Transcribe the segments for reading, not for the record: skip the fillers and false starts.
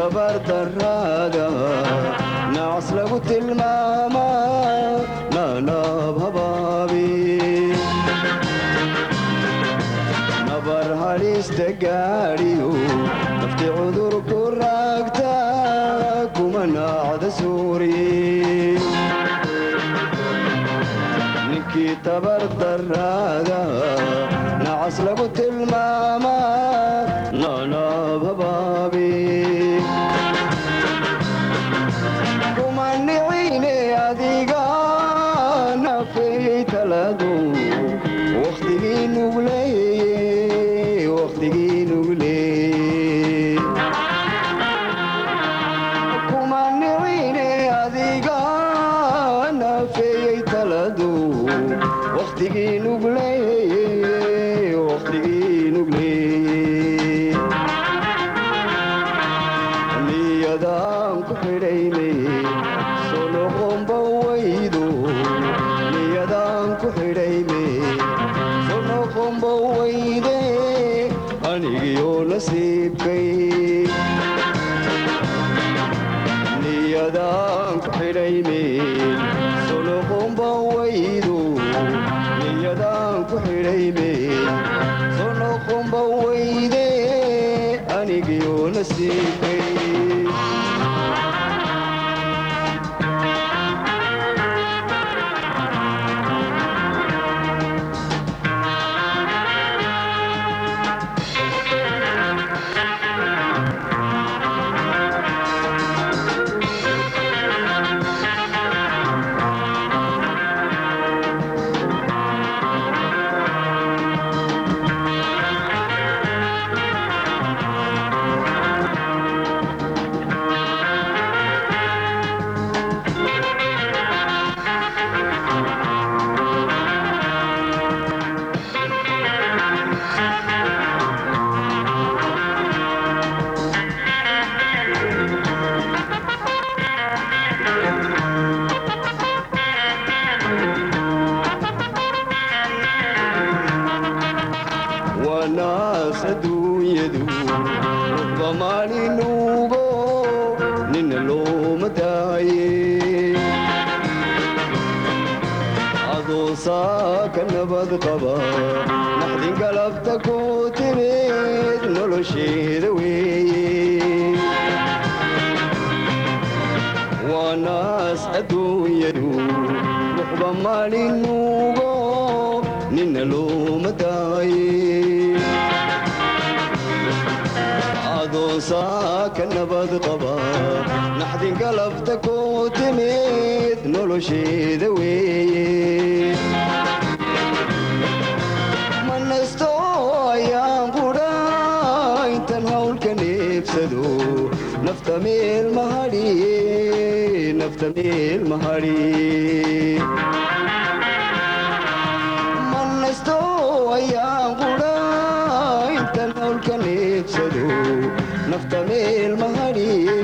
tabar darrada nacas lagu tilmaamaa nanaab habaabi nabar halista gaadhiyo nafti cudur ku raagta kuma naacda suuriye ninkii tabar darrada nacas lagu tilmaamaa nanaab habaabi kuma nicine adiga nafay taladu wakhtigii nugleye kuma nicine adiga nafay taladu wakhtigii nugleye niyadaan ku xidhayme soo noqonba waydo niyadaan ku xidhayme soo noqonba wayde anigiyoo nasiibkay niyadaan ku xidhayme soo noqonba waydo niyadaan ku xidhayme soo noqonba wayde anigiyoo nasiibkay naas adduunyadu bamaaninnugo nina looma daaye adoo saaka nabad qaba naxdin galabta ku timid nolosheeda weeye waa naas adduunyadu bamaaninnugo nina looma daaye saaka nabad qaba naxdin galabta ku timid nolosheeda weeye ma nasto ayaan qudha intan hawlka neebsado nafta meel mahadhiye ma nasto ayaan qudha intan hawlka neebsado nafta meel mahadhiye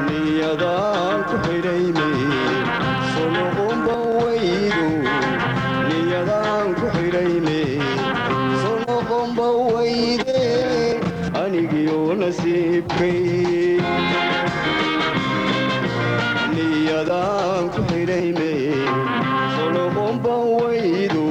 niyadaan ku xidhayme soo noqonba waydo niyadaan ku xidhayme soo noqonba wayde anigiyoo nasiibkay niyadaan ku xidhayme soo noqonba waydo